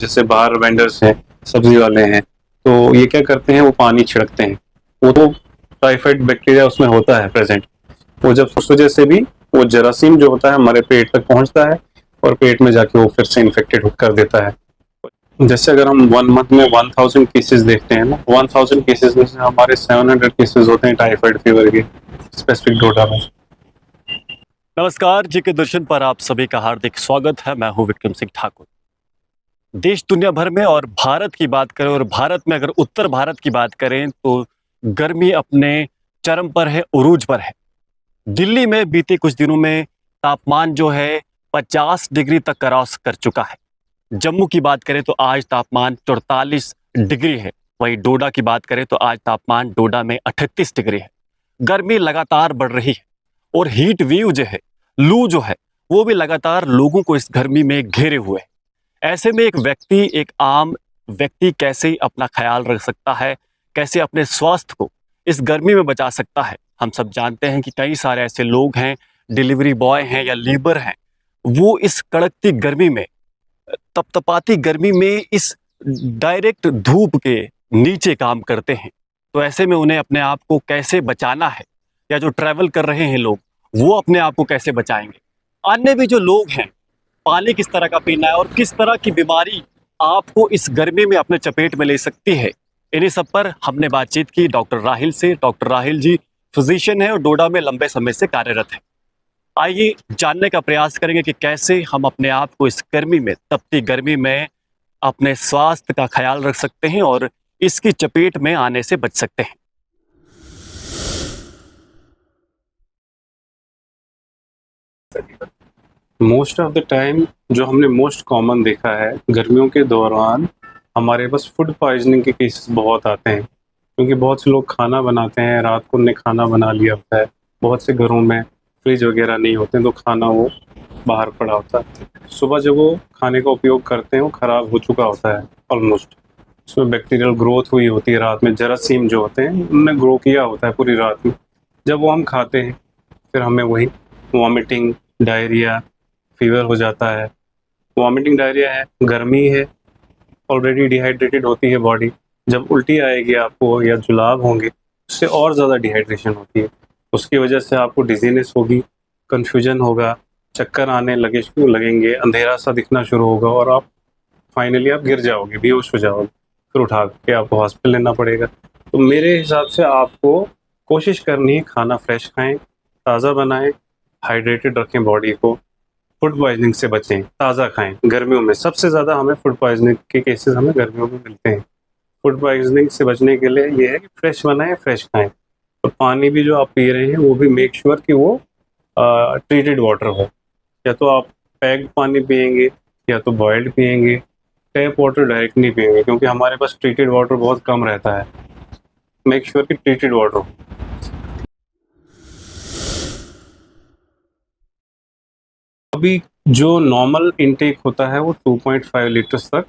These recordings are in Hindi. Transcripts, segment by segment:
जैसे बाहर वेंडर्स हैं, सब्जी वाले हैं, तो ये क्या करते हैं, वो पानी छिड़कते हैं। वो तो टाइफाइड बैक्टीरिया उसमें होता है प्रेजेंट। वो जब उस वजह से भी वो जरासीम जो होता है हमारे पेट तक पहुंचता है और पेट में जाके वो फिर से इन्फेक्टेड कर देता है। जैसे अगर हम 1 मंथ में 1000 केसेस देखते हैं ना, 1000 केसेस में से हमारे 700 केसेस होते हैं टाइफाइड फीवर के, स्पेसिफिक डोडा में। नमस्कार जी के दर्शन पर आप सभी का हार्दिक स्वागत है। मैं हूं विक्रम सिंह ठाकुर। देश दुनिया भर में और भारत की बात करें, और भारत में अगर उत्तर भारत की बात करें तो गर्मी अपने चरम पर है, उरूज पर है। दिल्ली में बीते कुछ दिनों में तापमान जो है 50 डिग्री तक क्रॉस कर चुका है। जम्मू की बात करें तो आज तापमान 44 डिग्री है। वहीं डोडा की बात करें तो आज तापमान डोडा में 38 डिग्री है। गर्मी लगातार बढ़ रही है और हीट वेव जो है, लू जो है, वो भी लगातार लोगों को इस गर्मी में घेरे हुए है। ऐसे में एक आम व्यक्ति कैसे अपना ख्याल रख सकता है, कैसे अपने स्वास्थ्य को इस गर्मी में बचा सकता है। हम सब जानते हैं कि कई सारे ऐसे लोग हैं, डिलीवरी बॉय हैं या लेबर हैं, वो इस कड़कती गर्मी में, तपतपाती गर्मी में इस डायरेक्ट धूप के नीचे काम करते हैं। तो ऐसे में उन्हें अपने आप को कैसे बचाना है, या जो ट्रैवल कर रहे हैं लोग, वो अपने आप को कैसे बचाएंगे। अन्य भी जो लोग हैं, पानी किस तरह का पीना है और किस तरह की बीमारी आपको इस गर्मी में अपने चपेट में ले सकती है, इन्हीं सब पर हमने बातचीत की डॉक्टर राहिल से। डॉक्टर राहिल जी फिजिशियन है और डोडा में लंबे समय से कार्यरत है। आइए जानने का प्रयास करेंगे कि कैसे हम अपने आप को इस गर्मी में, तपती गर्मी में, अपने स्वास्थ्य का ख्याल रख सकते हैं और इसकी चपेट में आने से बच सकते हैं। मोस्ट ऑफ द टाइम जो हमने मोस्ट कॉमन देखा है गर्मियों के दौरान, हमारे पास फूड पॉइजनिंग के केसेस बहुत आते हैं, क्योंकि बहुत से लोग खाना बनाते हैं, रात को उन्हें खाना बना लिया होता है। बहुत से घरों में फ्रिज वगैरह नहीं होते हैं, तो खाना वो बाहर पड़ा होता है। सुबह जब वो खाने का उपयोग करते हैं वो ख़राब हो चुका होता है ऑलमोस्ट। उसमें बैक्टीरियल ग्रोथ हुई होती है, रात में जरासीम जो होते हैं उन्होंने ग्रो किया होता है पूरी रात में। जब वो हम खाते हैं फिर हमें वही वॉमिटिंग, डायरिया, फीवर हो जाता है। वॉमिटिंग डायरिया है, गर्मी है, ऑलरेडी डिहाइड्रेटेड होती है बॉडी। जब उल्टी आएगी आपको या जुलाब होंगे, उससे और ज़्यादा डिहाइड्रेशन होती है। उसकी वजह से आपको डिजीनेस होगी, कन्फ्यूजन होगा, चक्कर आने लगेंगे, अंधेरा सा दिखना शुरू होगा और आप फाइनली आप गिर जाओगे, बेहोश हो जाओगे, फिर उठा के आपको हॉस्पिटल लेना पड़ेगा। तो मेरे हिसाब से आपको कोशिश करनी है खाना फ्रेश खाएं, ताज़ा बनाएं, हाइड्रेटेड रखें बॉडी को, फूड पॉइजनिंग से बचें, ताज़ा खाएं। गर्मियों में सबसे ज़्यादा हमें फूड पॉइजनिंग के केसेस हमें गर्मियों में मिलते हैं। फूड पॉइजनिंग से बचने के लिए ये है कि फ्रेश बनाएं, फ्रेश खाएं। और पानी भी जो आप पी रहे हैं वो भी मेक श्योर कि वो ट्रीटेड वाटर हो। या तो आप पैक्ड पानी पियेंगे या तो बॉयल्ड पियेंगे, टैप वाटर डायरेक्ट नहीं पियेंगे, क्योंकि हमारे पास ट्रीटेड वाटर बहुत कम रहता है। मेक श्योर कि ट्रीटेड वाटर हो। अभी जो नॉर्मल इनटेक होता है वो 2.5 लीटर्स तक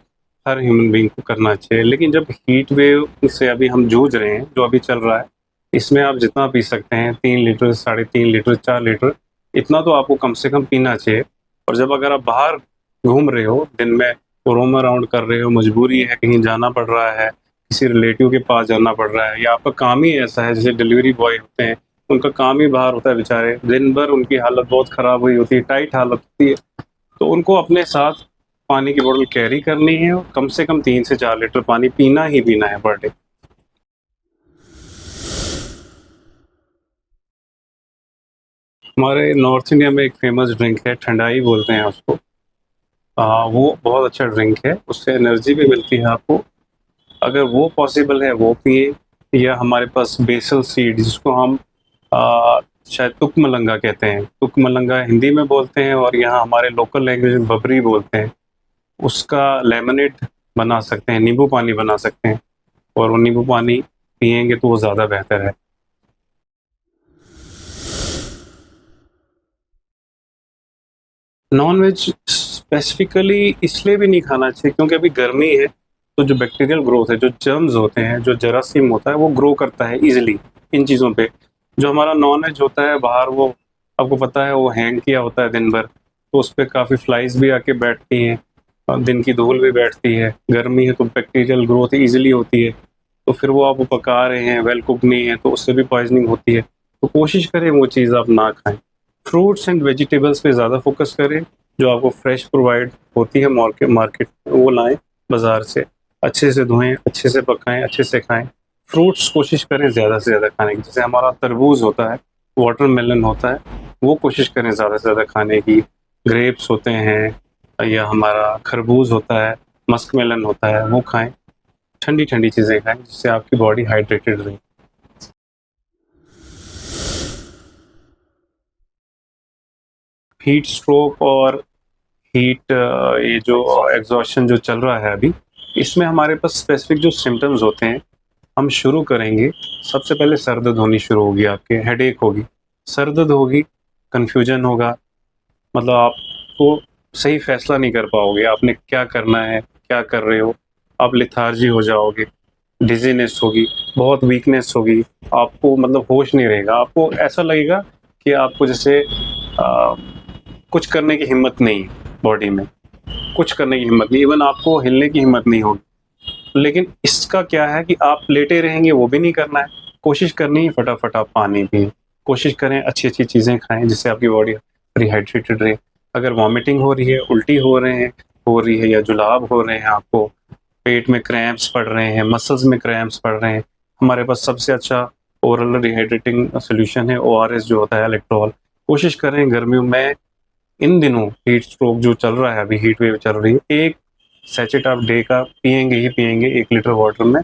हर ह्यूमन बीइंग को करना चाहिए। लेकिन जब हीट वेव से अभी हम जूझ रहे हैं, जो अभी चल रहा है, इसमें आप जितना पी सकते हैं, 3 लीटर, 3.5 लीटर, 4 लीटर, इतना तो आपको कम से कम पीना चाहिए। और जब अगर आप बाहर घूम रहे हो, दिन में रोम अराउंड कर रहे हो, मजबूरी है, कहीं जाना पड़ रहा है, किसी रिलेटिव के पास जाना पड़ रहा है, या आपका काम ही ऐसा है, जैसे डिलीवरी बॉय होते हैं, उनका काम ही बाहर होता है, बेचारे दिन भर उनकी हालत बहुत ख़राब हुई होती है, टाइट हालत होती है, तो उनको अपने साथ पानी की बोतल कैरी करनी है और कम से कम 3 से 4 लीटर पानी पीना ही पीना है पर डे। हमारे नॉर्थ इंडिया में एक फेमस ड्रिंक है, ठंडाई बोलते हैं उसको। वो बहुत अच्छा ड्रिंक है, उससे एनर्जी भी मिलती है आपको। अगर वो पॉसिबल है वो पिए। या हमारे पास बेसल सीड, जिसको हम शायद तुकमलंगा कहते हैं, तुकमलंगा हिंदी में बोलते हैं और यहाँ हमारे लोकल लैंग्वेज में बबरी बोलते हैं। उसका लेमनेड बना सकते हैं, नींबू पानी बना सकते हैं, और वो नींबू पानी पियेंगे तो वो ज़्यादा बेहतर है। नॉन वेज स्पेसिफिकली इसलिए भी नहीं खाना चाहिए क्योंकि अभी गर्मी है, तो जो बैक्टीरियल ग्रोथ है, जो जर्म्स होते हैं, जो जरासीम होता है, वो ग्रो करता है इजीली इन चीज़ों पे। जो हमारा नॉन वेज होता है बाहर, वो आपको पता है वो हैंग किया होता है दिन भर, तो उस पर काफ़ी फ्लाइज भी आके बैठती हैं, दिन की धूल भी बैठती है, गर्मी है तो बैक्टीरियल ग्रोथ ईजिली होती है, तो फिर वो आप पका रहे हैं, वेल कुक नहीं है, तो उससे भी पॉइजनिंग होती है। तो कोशिश करें वो चीज़ आप ना खाएं। फ्रूट्स एंड वेजिटेबल्स पे ज़्यादा फोकस करें, जो आपको फ्रेश प्रोवाइड होती है मार्केट वो लाएं बाज़ार से, अच्छे से धोएं, अच्छे से पकाएं, अच्छे से खाएं। फ्रूट्स कोशिश करें ज़्यादा से ज़्यादा खाने की, जैसे हमारा तरबूज होता है, वाटरमेलन होता है, वो कोशिश करें ज़्यादा से ज़्यादा खाने की। ग्रेप्स होते हैं या हमारा खरबूज होता है, मस्कमेलन होता है, वो खाएं। ठंडी ठंडी चीज़ें खाएं जिससे आपकी बॉडी हाइड्रेटेड रहे। हीट स्ट्रोक और हीट ये जो एग्जॉशन जो चल रहा है अभी, इसमें हमारे पास स्पेसिफिक जो सिम्टम्स होते हैं, हम शुरू करेंगे। सबसे पहले सर दर्द होनी शुरू होगी, आपके हेडेक होगी, सर दर्द होगी, कन्फ्यूजन होगा, मतलब आपको सही फैसला नहीं कर पाओगे, आपने क्या करना है, क्या कर रहे हो, आप लेथार्जी हो जाओगे, डिजीनेस होगी, बहुत वीकनेस होगी, आपको मतलब होश नहीं रहेगा, आपको ऐसा लगेगा कि आपको जैसे कुछ करने की हिम्मत नहीं बॉडी में, कुछ करने की हिम्मत नहीं, इवन आपको हिलने की हिम्मत नहीं होगी। लेकिन इसका क्या है कि आप लेटे रहेंगे, वो भी नहीं करना है, कोशिश करनी है फटाफट आप पानी पिए, कोशिश करें अच्छी अच्छी चीज़ें खाएं जिससे आपकी बॉडी रिहाइड्रेटेड रहे। अगर वॉमिटिंग हो रही है, उल्टी हो रही है या जुलाब हो रहे हैं, आपको पेट में क्रैम्प्स पड़ रहे हैं, मसल्स में क्रैम्प्स पड़ रहे हैं, हमारे पास सबसे अच्छा ओरल रिहाइड्रेटिंग सोल्यूशन है ओआरएस जो होता है, इलेक्ट्रॉल। कोशिश करें गर्मियों में, इन दिनों हीट स्ट्रोक जो चल रहा है, अभी हीट वेव चल रही है, एक सैचेट आप डे का पियेंगे ही पियेंगे 1 लीटर वाटर में।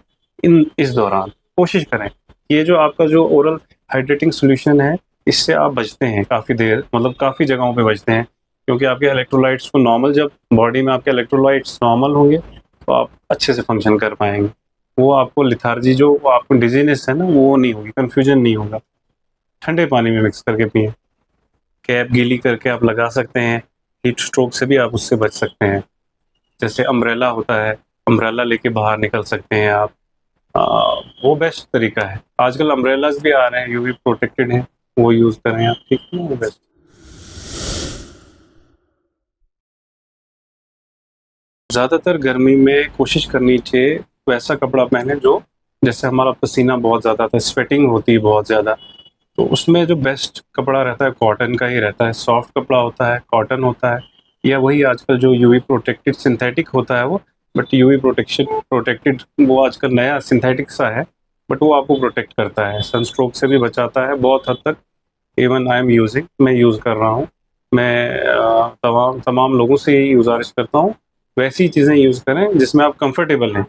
इस दौरान कोशिश करें, ये जो आपका जो ओरल हाइड्रेटिंग सोल्यूशन है, इससे आप बचते हैं काफ़ी देर, मतलब काफ़ी जगहों पे बचते हैं, क्योंकि आपके इलेक्ट्रोलाइट्स को नॉर्मल, जब बॉडी में आपके इलेक्ट्रोलाइट्स नॉर्मल होंगे तो आप अच्छे से फंक्शन कर पाएंगे। वो आपको लिथार्जी, जो आपको डिजीनेस है ना, वो नहीं होगी, कन्फ्यूजन नहीं होगा। ठंडे पानी में मिक्स करके पिए, कैप गीली करके आप लगा सकते हैं, हीट स्ट्रोक से भी आप उससे बच सकते हैं। जैसे अम्ब्रेला होता है, अम्ब्रेला लेके बाहर निकल सकते हैं आप, आ, वो बेस्ट तरीका है। आजकल अम्ब्रेलाज भी आ रहे हैं, यूवी प्रोटेक्टेड हैं, वो यूज़ करें आप, ठीक है, वो बेस्ट। ज़्यादातर गर्मी में कोशिश करनी चाहिए वैसा कपड़ा पहने जो, जैसे हमारा पसीना बहुत ज़्यादा आता है, स्वेटिंग होती है बहुत ज़्यादा, तो उसमें जो बेस्ट कपड़ा रहता है कॉटन का ही रहता है, सॉफ्ट कपड़ा होता है, कॉटन होता है, या वही आजकल जो यूवी प्रोटेक्टेड सिंथेटिक होता है वो, बट यूवी प्रोटेक्टेड वो आजकल नया सिंथेटिक सा है, बट वो आपको प्रोटेक्ट करता है, सनस्ट्रोक से भी बचाता है बहुत हद तक। इवन आई एम यूजिंग, मैं यूज़ कर रहा हूँ। मैं तमाम लोगों से यही गुजारिश करता हूँ, वैसी चीज़ें यूज़ करें जिसमें आप कंफर्टेबल हैं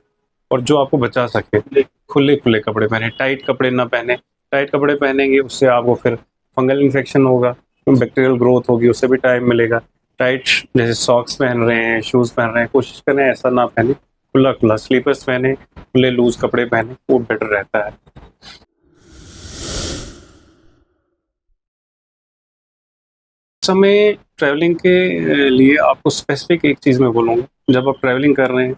और जो आपको बचा सके। खुले खुले कपड़े पहने, टाइट कपड़े ना पहने, टाइट कपड़े पहनेंगे उससे आपको फिर फंगल इन्फेक्शन होगा, बैक्टीरियल ग्रोथ होगी, उससे भी टाइम मिलेगा। टाइट जैसे सॉक्स पहन रहे हैं, शूज़ पहन रहे हैं, कोशिश करें ऐसा ना पहने, खुला खुला स्लीपर्स पहने, खुले लूज कपड़े पहने, वो बेटर रहता है। समय ट्रैवलिंग के लिए आपको स्पेसिफिक एक चीज़ मैं बोलूँगा, जब आप ट्रैवलिंग कर रहे हैं,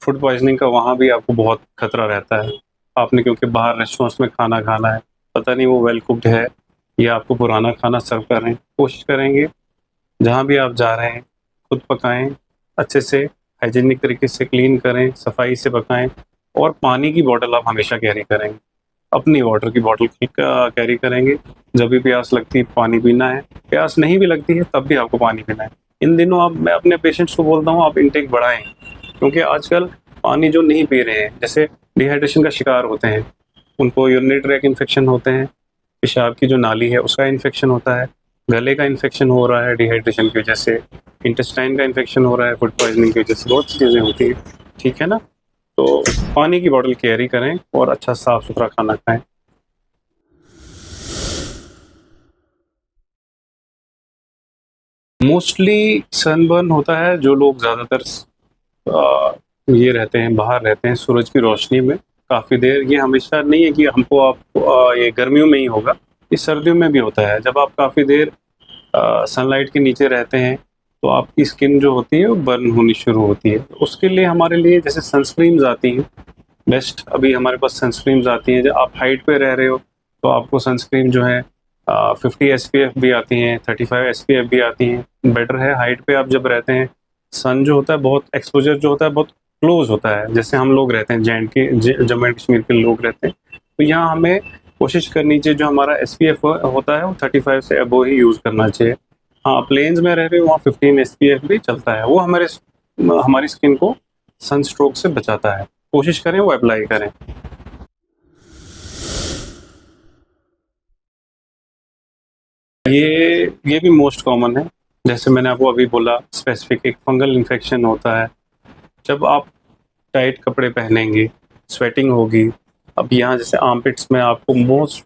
फूड पॉइजनिंग का वहाँ भी आपको बहुत खतरा रहता है। आपने क्योंकि बाहर रेस्टोरेंट्स में खाना खाना है, पता नहीं वो वेल कुक्ड है या आपको पुराना खाना सर्व कर रहे हैं। कोशिश करेंगे जहाँ भी आप जा रहे हैं खुद पकाएं, अच्छे से हाइजीनिक तरीके से क्लीन करें, सफाई से पकाएं, और पानी की बोतल आप हमेशा कैरी करेंगे, अपनी वाटर की बोतल कैरी करेंगे। जब भी प्यास लगती है पानी पीना है, प्यास नहीं भी लगती है तब भी आपको पानी पीना है। इन दिनों आप, मैं अपने पेशेंट्स को बोलता हूँ आप इनटेक बढ़ाएं, क्योंकि आजकल पानी जो नहीं पी रहे हैं, जैसे डिहाइड्रेशन का शिकार होते हैं, उनको यूरिनरी ट्रैक इन्फेक्शन होते हैं, पेशाब की जो नाली है उसका इन्फेक्शन होता है, गले का इन्फेक्शन हो रहा है डिहाइड्रेशन की वजह से, इंटेस्टाइन का इन्फेक्शन हो रहा है फूड पॉइजनिंग की वजह से, बहुत सी चीज़ें होती हैं, ठीक है ना। तो पानी की बोतल कैरी करें और अच्छा साफ सुथरा खाना खाएं। मोस्टली सनबर्न होता है जो लोग ज़्यादातर ये रहते हैं, बाहर रहते हैं सूरज की रोशनी में काफ़ी देर। ये हमेशा नहीं है कि हमको आप ये गर्मियों में ही होगा, ये सर्दियों में भी होता है। जब आप काफ़ी देर सनलाइट के नीचे रहते हैं तो आपकी स्किन जो होती है वो बर्न होनी शुरू होती है। तो उसके लिए हमारे लिए जैसे सनस्क्रीन्स आती हैं बेस्ट, अभी हमारे पास सनस्क्रीन्स आती हैं। जब आप हाइट पे रह रहे हो तो आपको सनस्क्रीन जो है 50 SPF भी आती हैं, 35 SPF भी आती हैं। बेटर है हाइट पे आप जब रहते हैं सन जो होता है बहुत एक्सपोजर जो होता है बहुत क्लोज होता है। जैसे हम लोग रहते हैं जम्मू एंड कश्मीर के लोग रहते हैं, तो यहाँ हमें कोशिश करनी चाहिए जो हमारा SPF होता है वो 35 से अबव ही यूज़ करना चाहिए। हाँ, प्लेन्स में रह रहे हो वहाँ 15 SPF भी चलता है, वो हमारी स्किन को सनस्ट्रोक से बचाता है। कोशिश करें वो अप्लाई करें। ये भी मोस्ट कॉमन है। जैसे मैंने आपको अभी बोला, स्पेसिफिक एक फंगल इन्फेक्शन होता है। जब आप टाइट कपड़े पहनेंगे, स्वेटिंग होगी। अब यहाँ जैसे आर्मपिट्स में आपको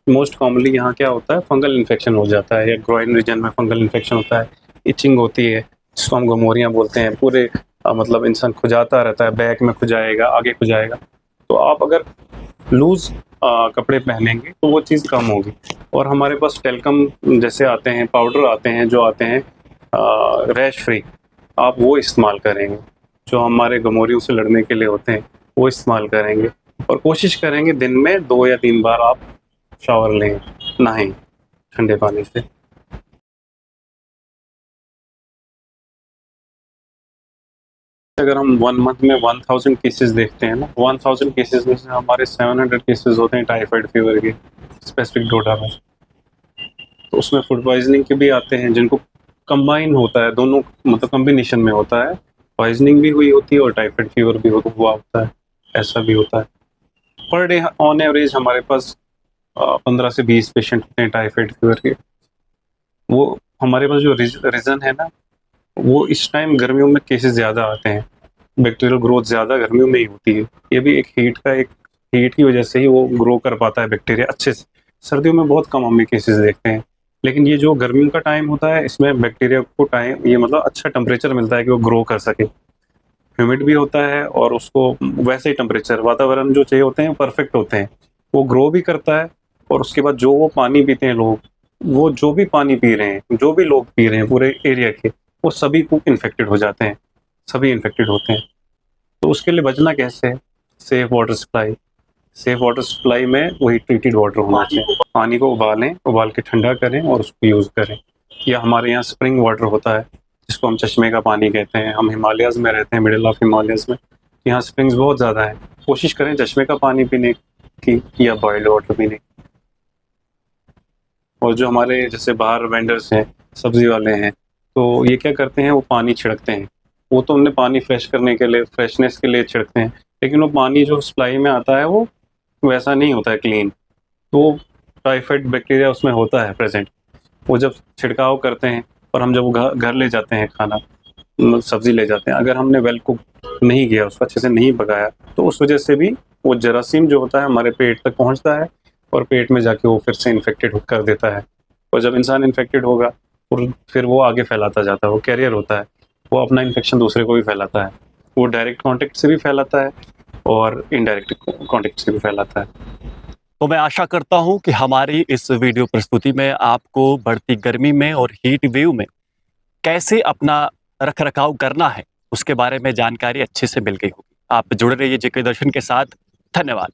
मोस्ट कॉमनली यहाँ क्या होता है, फंगल इन्फेक्शन हो जाता है, या ग्रोइन रीजन में फंगल इन्फेक्शन होता है, इचिंग होती है, जिसको हम गमोरियाँ बोलते हैं। पूरे मतलब इंसान खुजाता रहता है, बैक में खुजाएगा, आगे खुजाएगा। तो आप अगर लूज कपड़े पहनेंगे तो वो चीज़ कम होगी। और हमारे पास टेल्कम जैसे आते हैं, पाउडर आते हैं जो आते हैं रैश फ्री, आप वो इस्तेमाल करेंगे। जो हमारे गमोरियों से लड़ने के लिए होते हैं वो इस्तेमाल करेंगे। और कोशिश करेंगे दिन में 2 या 3 बार आप शावर लें, नहाएं ठंडे पानी से। अगर हम 1 मंथ में 1000 केसेस देखते हैं ना, 1000 केसेस में से हमारे 700 केसेस होते हैं टाइफाइड फीवर के, स्पेसिफिक डोडा में। तो उसमें फूड पॉइजनिंग के भी आते हैं जिनको कंबाइन होता है, दोनों मतलब कॉम्बिनेशन में होता है। पॉइजनिंग भी हुई होती है और टाइफाइड फीवर भी हुआ होता है, ऐसा भी होता है। पर डे ऑन एवरेज हमारे पास 15 से 20 पेशेंट होते हैं टाइफाइड फीवर के। वो हमारे पास जो रीज़न है ना, वो इस टाइम गर्मियों में केसेस ज़्यादा आते हैं। बैक्टीरियल ग्रोथ ज़्यादा गर्मियों में ही होती है। ये भी एक हीट की वजह से ही वो ग्रो कर पाता है बैक्टीरिया अच्छे से। सर्दियों में बहुत कम हम केसेस देखते हैं। लेकिन ये जो गर्मियों का टाइम होता है, इसमें बैक्टीरिया को टाइम ये मतलब अच्छा टेम्परेचर मिलता है कि वो ग्रो कर सके। ह्यूमिड भी होता है और उसको वैसे ही टेम्परेचर वातावरण जो चाहिए होते हैं परफेक्ट होते हैं। वो ग्रो भी करता है। और उसके बाद जो वो पानी पीते हैं लोग, वो जो भी पानी पी रहे हैं, जो भी लोग पी रहे हैं पूरे एरिया के, वो सभी को इन्फेक्टेड हो जाते हैं, सभी इन्फेक्टेड होते हैं। तो उसके लिए बचना कैसे है? Safe water supply. Safe water supply में वही ट्रीटेड वाटर होना चाहिए। पानी को उबालें, उबाल के ठंडा करें और उसको यूज़ करें। या हमारे यहाँ स्प्रिंग वाटर होता है, जिसको हम चश्मे का पानी कहते हैं। हम हिमालयाज़ में रहते हैं, मिडिल ऑफ हिमालयाज़ में, यहाँ स्प्रिंग्स बहुत ज़्यादा है। कोशिश करें चश्मे का पानी पीने की या बॉइल्ड वाटर पीने की। और जो हमारे जैसे बाहर वेंडर्स हैं, सब्जी वाले हैं, तो ये क्या करते हैं, वो पानी छिड़कते हैं। वो तो उन्हें पानी फ्रेश करने के लिए, फ्रेशनेस के लिए छिड़कते हैं, लेकिन वो पानी जो सप्लाई में आता है वो वैसा नहीं होता है क्लीन। तो टाइफाइड बैक्टीरिया उसमें होता है प्रेजेंट। वो जब छिड़काव करते हैं और हम जब वो घर ले जाते हैं खाना, सब्जी ले जाते हैं, अगर हमने वेल कुक नहीं किया, उसको अच्छे से नहीं पकाया, तो उस वजह से भी वो जरासीम जो होता है हमारे पेट तक पहुंचता है और पेट में जाके वो फिर से इन्फेक्टेड कर देता है। और जब इंसान इन्फेक्टेड होगा और फिर वो आगे फैलाता जाता है, वो कैरियर होता है, वो अपना इन्फेक्शन दूसरे को भी फैलाता है। वो डायरेक्ट कॉन्टेक्ट से भी फैलाता है और इनडायरेक्ट कॉन्टेक्ट से भी फैलाता है। तो मैं आशा करता हूं कि हमारी इस वीडियो प्रस्तुति में आपको बढ़ती गर्मी में और हीट वेव में कैसे अपना रख रखाव करना है उसके बारे में जानकारी अच्छे से मिल गई होगी। आप जुड़े रहिए जेके दर्शन के साथ। धन्यवाद।